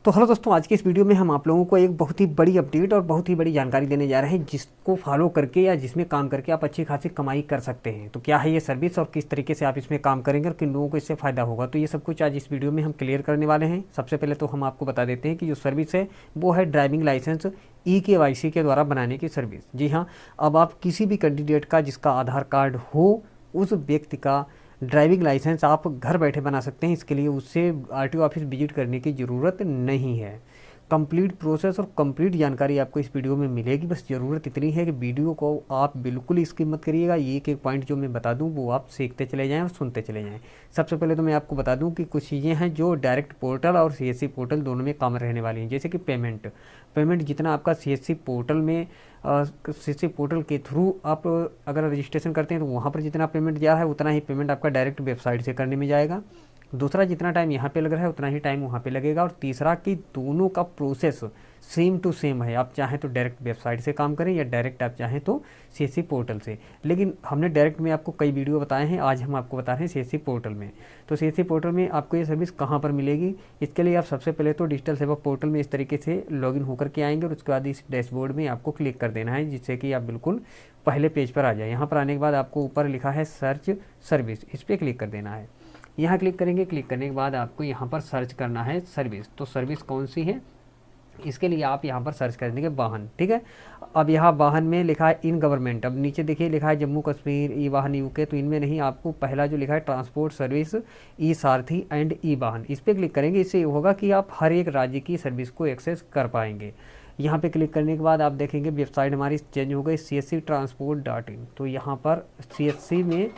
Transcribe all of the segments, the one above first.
तो हेलो दोस्तों, आज की इस वीडियो में हम आप लोगों को एक बहुत ही बड़ी अपडेट और बहुत ही बड़ी जानकारी देने जा रहे हैं, जिसको फॉलो करके या जिसमें काम करके आप अच्छी खासी कमाई कर सकते हैं। तो क्या है ये सर्विस और किस तरीके से आप इसमें काम करेंगे और किन लोगों को इससे फ़ायदा होगा, तो ये सब कुछ आज इस वीडियो में हम क्लियर करने वाले हैं। सबसे पहले तो हम आपको बता देते हैं कि जो सर्विस है वो है ड्राइविंग लाइसेंस EKYC के द्वारा बनाने की सर्विस। जी हाँ, अब आप किसी भी कैंडिडेट का जिसका आधार कार्ड हो, उस व्यक्ति का ड्राइविंग लाइसेंस आप घर बैठे बना सकते हैं। इसके लिए उससे RTO ऑफिस विजिट करने की ज़रूरत नहीं है। कंप्लीट प्रोसेस और कंप्लीट जानकारी आपको इस वीडियो में मिलेगी। बस ज़रूरत इतनी है कि वीडियो को आप बिल्कुल ही स्किप मत करिएगा। ये एक एक पॉइंट जो मैं बता दूं वो आप सीखते चले जाएं और सुनते चले जाएं। सबसे पहले तो मैं आपको बता दूं कि कुछ चीज़ें हैं जो डायरेक्ट पोर्टल और CSC पोर्टल दोनों में काम रहने वाली हैं। जैसे कि पेमेंट जितना आपका CSC पोर्टल में CSC पोर्टल के थ्रू आप अगर रजिस्ट्रेशन करते हैं तो वहाँ पर जितना पेमेंट जा रहा है उतना ही पेमेंट आपका डायरेक्ट वेबसाइट से करने में जाएगा। दूसरा, जितना टाइम यहाँ पे लग रहा है उतना ही टाइम वहाँ पे लगेगा। और तीसरा कि दोनों का प्रोसेस सेम टू सेम है। आप चाहें तो डायरेक्ट वेबसाइट से काम करें या डायरेक्ट आप चाहें तो CSC पोर्टल से। लेकिन हमने डायरेक्ट में आपको कई वीडियो बताए हैं, आज हम आपको बता रहे हैं CSC पोर्टल में। तो CSC पोर्टल में आपको ये सर्विस कहाँ पर मिलेगी, इसके लिए आप सबसे पहले तो डिजिटल सेवा पोर्टल में इस तरीके से लॉगिन होकर के आएंगे और उसके बाद इस डैशबोर्ड में आपको क्लिक कर देना है, जिससे कि आप बिल्कुल पहले पेज पर आ जाए। यहाँ पर आने के बाद आपको ऊपर लिखा है सर्च सर्विस, इस पर क्लिक कर देना है। यहाँ क्लिक करेंगे, क्लिक करने के बाद आपको यहाँ पर सर्च करना है सर्विस। तो सर्विस कौन सी है, इसके लिए आप यहाँ पर सर्च कर देंगे वाहन। ठीक है, अब यहाँ वाहन में लिखा है इन गवर्नमेंट। अब नीचे देखिए लिखा है जम्मू कश्मीर, ई वाहन UK, तो इनमें नहीं, आपको पहला जो लिखा है transport service E Sarathi and ई वाहन, इस पर क्लिक करेंगे। इससे होगा कि आप हर एक राज्य की सर्विस को एक्सेस कर पाएंगे। यहाँ पे क्लिक करने के बाद आप देखेंगे वेबसाइट हमारी चेंज हो गई, csctransport.in। तो यहाँ पर CSC में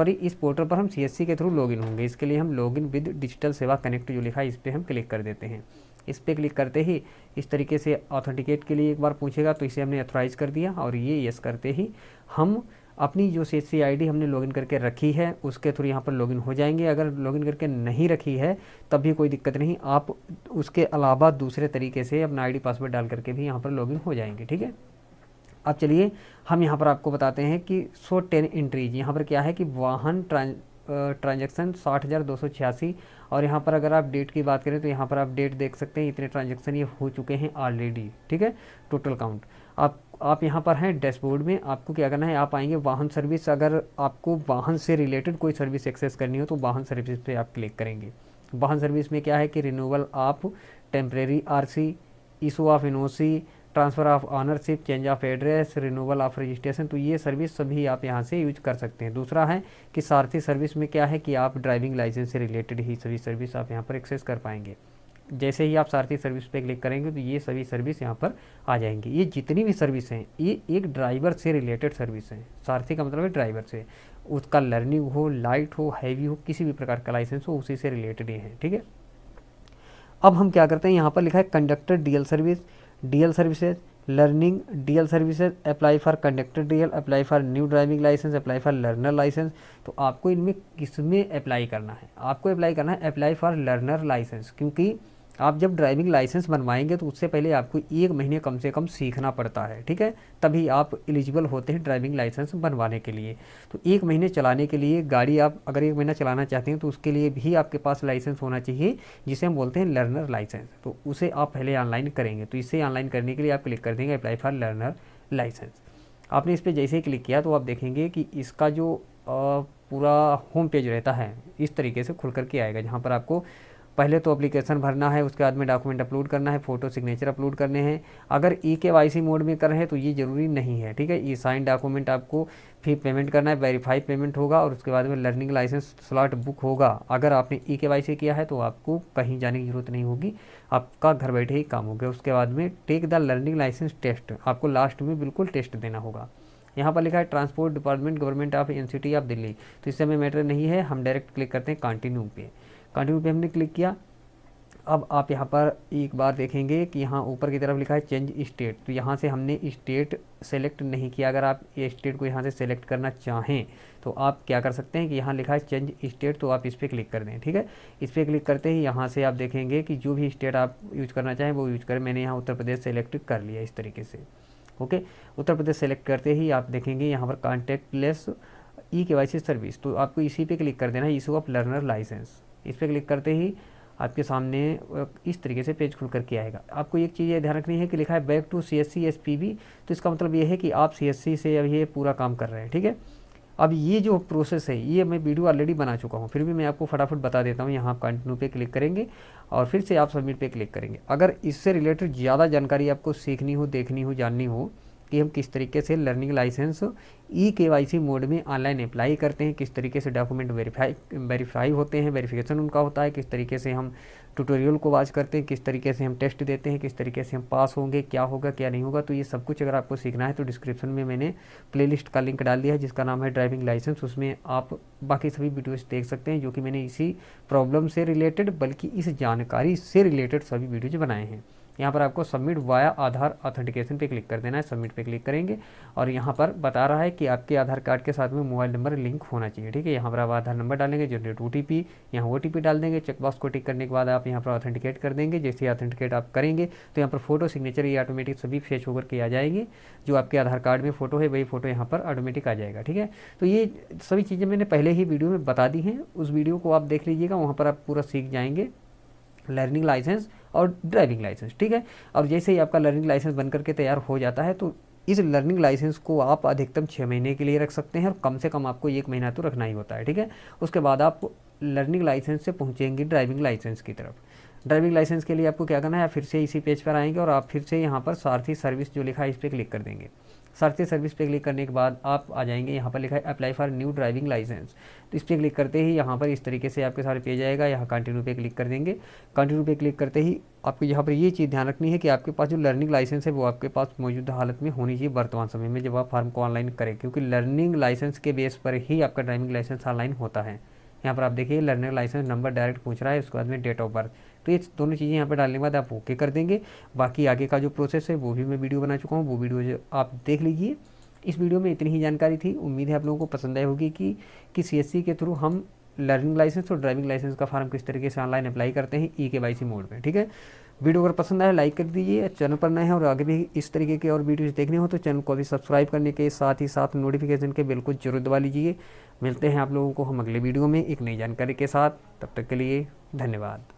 इस पोर्टल पर हम CSC के थ्रू लॉगिन होंगे। इसके लिए हम लॉगिन विद डिजिटल सेवा कनेक्ट जो लिखा है इस पर हम क्लिक कर देते हैं। इस पर क्लिक करते ही इस तरीके से ऑथेंटिकेट के लिए एक बार पूछेगा, तो इसे हमने ऑथराइज कर दिया और ये यस करते ही हम अपनी जो CSC ID हमने लॉगिन करके रखी है उसके थ्रू यहाँ पर लॉगिन हो जाएंगे। अगर लॉगिन करके नहीं रखी है तब भी कोई दिक्कत नहीं, आप उसके अलावा दूसरे तरीके से अपना ID पासवर्ड डाल करके भी यहाँ पर लॉगिन हो जाएंगे। ठीक है, अब चलिए हम यहाँ पर आपको बताते हैं कि 110 एंट्रीज। यहाँ पर क्या है कि वाहन ट्रांजैक्शन 60,286। और यहाँ पर अगर आप डेट की बात करें तो यहाँ पर आप डेट देख सकते हैं, इतने ट्रांजैक्शन ये हो चुके हैं ऑलरेडी। ठीक है, टोटल काउंट। आप यहाँ पर हैं डैशबोर्ड में, आपको क्या करना है, आप आएंगे वाहन सर्विस। अगर आपको वाहन से रिलेटेड कोई सर्विस एक्सेस करनी हो तो वाहन सर्विस पे आप क्लिक करेंगे। वाहन सर्विस में क्या है कि renewal of temporary RC, issue of NOC, transfer of ownership, change of address, renewal of registration, तो ये सर्विस सभी आप यहाँ से यूज कर सकते हैं। दूसरा है कि सारथी सर्विस में क्या है कि आप ड्राइविंग लाइसेंस से रिलेटेड ही सभी सर्विस आप यहाँ पर एक्सेस कर पाएंगे। जैसे ही आप सारथी सर्विस पे क्लिक करेंगे तो ये सभी सर्विस यहाँ पर आ जाएंगी। ये जितनी भी सर्विस हैं ये एक ड्राइवर से रिलेटेड सर्विस हैं। सारथी का मतलब है ड्राइवर से, उसका लर्निंग हो, लाइट हो, हैवी हो, किसी भी प्रकार का लाइसेंस हो, उसी से रिलेटेड ही है। ठीक है, अब हम क्या करते हैं, यहाँ पर लिखा है conductor DL service, DL services, learning DL services, apply for conductor DL, apply for new driving licence, apply for learner licence. तो आपको इनमें किसमें अप्लाई करना है, आपको अप्लाई करना है अप्लाई फॉर लर्नर लाइसेंस, क्योंकि आप जब ड्राइविंग लाइसेंस बनवाएंगे तो उससे पहले आपको 1 महीने कम से कम सीखना पड़ता है। ठीक है, तभी आप एलिजिबल होते हैं ड्राइविंग लाइसेंस बनवाने के लिए। तो 1 महीने चलाने के लिए गाड़ी आप अगर 1 महीना चलाना चाहते हैं तो उसके लिए भी आपके पास लाइसेंस होना चाहिए, जिसे हम बोलते हैं लर्नर लाइसेंस। तो उसे आप पहले ऑनलाइन करेंगे। तो इसे ऑनलाइन करने के लिए आप क्लिक कर देंगे अप्लाई फॉर लर्नर लाइसेंस। आपने इस पर जैसे ही क्लिक किया तो आप देखेंगे कि इसका जो पूरा होम पेज रहता है इस तरीके से खुल करके आएगा, जहाँ पर आपको पहले तो एप्लीकेशन भरना है, उसके बाद में डॉक्यूमेंट अपलोड करना है, फ़ोटो सिग्नेचर अपलोड करने हैं। अगर EKYC मोड में कर रहे हैं तो ये ज़रूरी नहीं है। ठीक है, ये साइन डॉक्यूमेंट आपको फिर पेमेंट करना है, वेरीफाई पेमेंट होगा और उसके बाद में लर्निंग लाइसेंस स्लॉट बुक होगा। अगर आपने EKYC किया है तो आपको कहीं जाने की ज़रूरत नहीं होगी, आपका घर बैठे ही काम हो गया। उसके बाद में take the learning licence test, आपको लास्ट में बिल्कुल टेस्ट देना होगा। यहाँ पर लिखा है transport department government of NCT of Delhi, तो इससे हमें मैटर नहीं है, हम डायरेक्ट क्लिक करते हैं कंटिन्यू पे। कंटिन्यू पे हमने क्लिक किया। अब आप यहाँ पर एक बार देखेंगे कि यहाँ ऊपर की तरफ लिखा है चेंज स्टेट, तो यहाँ से हमने स्टेट सेलेक्ट नहीं किया। अगर आप ये स्टेट को यहाँ से सेलेक्ट करना चाहें तो आप क्या कर सकते हैं कि यहाँ लिखा है चेंज स्टेट, तो आप इस पर क्लिक कर दें। ठीक है, इस पर क्लिक करते ही यहाँ से आप देखेंगे कि जो भी स्टेट आप यूज करना चाहें वो यूज करें। मैंने यहाँ उत्तर प्रदेश सेलेक्ट कर लिया इस तरीके से। ओके, उत्तर प्रदेश सेलेक्ट करते ही आप देखेंगे यहाँ पर कॉन्टैक्टलेस EKYC सर्विस, तो आपको इसी पे क्लिक कर देना है, इशू ऑफ लर्नर लाइसेंस। इस पर क्लिक करते ही आपके सामने इस तरीके से पेज खुल करके आएगा। आपको एक चीज़ ये ध्यान रखनी है कि लिखा है बैक टू CSC SPB, तो इसका मतलब ये है कि आप CSC से अब ये पूरा काम कर रहे हैं, ठीक है। अब ये जो प्रोसेस है ये मैं वीडियो ऑलरेडी बना चुका हूँ, फिर भी मैं आपको फटाफट बता देता हूँ। यहाँ आप कंटिन्यू पे क्लिक करेंगे और फिर से आप सबमिट पे क्लिक करेंगे। अगर इससे रिलेटेड ज़्यादा जानकारी आपको सीखनी हो, देखनी हो, जाननी हो कि हम किस तरीके से लर्निंग लाइसेंस KYC मोड में ऑनलाइन अप्लाई करते हैं, किस तरीके से डॉक्यूमेंट वेरीफाई होते हैं, वेरिफिकेशन उनका होता है, किस तरीके से हम ट्यूटोरियल को वॉच करते हैं, किस तरीके से हम टेस्ट देते हैं, किस तरीके से हम पास होंगे, क्या होगा क्या नहीं होगा, तो ये सब कुछ अगर आपको सीखना है तो डिस्क्रिप्शन में मैंने प्लेलिस्ट का लिंक डाल दिया है जिसका नाम है ड्राइविंग लाइसेंस। उसमें आप बाकी सभी वीडियोस देख सकते हैं जो कि मैंने इसी प्रॉब्लम से रिलेटेड, बल्कि इस जानकारी से रिलेटेड सभी वीडियोज बनाए हैं। यहाँ पर आपको सबमिट वाया आधार ऑथेंटिकेशन पे क्लिक कर देना है। सबमिट पे क्लिक करेंगे और यहाँ पर बता रहा है कि आपके आधार कार्ड के साथ में मोबाइल नंबर लिंक होना चाहिए, ठीक है। यहाँ पर आप आधार नंबर डालेंगे, जनरेट OTP, यहाँ OTP डाल देंगे। चेकबॉक्स को टिक करने के बाद आप यहाँ पर ऑथेंटिकेट कर देंगे। जैसे ही ऑथेंटिकेट आप करेंगे तो यहाँ पर फोटो, सिग्नेचर ये ऑटोमेटिक सभी फेच होकर के आ जाएंगे। जो आपके आधार कार्ड में फ़ोटो है वही फ़ोटो यहाँ पर ऑटोमेटिक आ जाएगा, ठीक है। तो ये सभी चीज़ें मैंने पहले ही वीडियो में बता दी हैं, उस वीडियो को आप देख लीजिएगा, वहाँ पर आप पूरा सीख जाएंगे लर्निंग लाइसेंस और ड्राइविंग लाइसेंस, ठीक है। और जैसे ही आपका लर्निंग लाइसेंस बन करके तैयार हो जाता है तो इस लर्निंग लाइसेंस को आप अधिकतम 6 महीने के लिए रख सकते हैं और कम से कम आपको 1 महीना तो रखना ही होता है, ठीक है। उसके बाद आप लर्निंग लाइसेंस से पहुँचेंगे ड्राइविंग लाइसेंस की तरफ। ड्राइविंग लाइसेंस के लिए आपको क्या करना है, फिर से इसी पेज पर आएंगे और आप फिर से यहाँ पर सारथी सर्विस जो लिखा है इस पर क्लिक कर देंगे। सारथी सर्विस पे क्लिक करने के बाद आप आ जाएंगे, यहाँ पर लिखा है apply for new driving licence, तो इस पर क्लिक करते ही यहाँ पर इस तरीके से आपके सारे पेज आएगा। यहाँ कंटिन्यू पे क्लिक कर देंगे। कंटिन्यू पे क्लिक करते ही आपको यहाँ पर ये चीज़ ध्यान रखनी है कि आपके पास जो लर्निंग लाइसेंस है वो आपके पास मौजूदा हालत में होनी चाहिए वर्तमान समय में जब आप फॉर्म को ऑनलाइन करें, क्योंकि लर्निंग लाइसेंस के बेस पर ही आपका ड्राइविंग लाइसेंस ऑनलाइन होता है। यहाँ पर आप देखिए लर्निंग लाइसेंस नंबर डायरेक्ट पूछ रहा है, उसके बाद में डेट ऑफ बर्थ, तो ये दोनों चीज़ें यहाँ पर डालने के बाद आप ओके कर देंगे। बाकी आगे का जो प्रोसेस है वो भी मैं वीडियो बना चुका हूँ, वो वीडियो आप देख लीजिए। इस वीडियो में इतनी ही जानकारी थी, उम्मीद है आप लोगों को पसंद आई होगी कि CSC के थ्रू हम लर्निंग लाइसेंस और ड्राइविंग लाइसेंस का फॉर्म किस तरीके से ऑनलाइन अप्लाई करते हैं KYC मोड में, ठीक है। वीडियो अगर पसंद आए लाइक कर दीजिए, चैनल पर नए हैं और आगे भी इस तरीके के और वीडियोस देखने हो तो चैनल को अभी सब्सक्राइब करने के साथ ही साथ नोटिफिकेशन के बिल को जरूर दबा लीजिए। मिलते हैं आप लोगों को हम अगले वीडियो में एक नई जानकारी के साथ, तब तक के लिए धन्यवाद।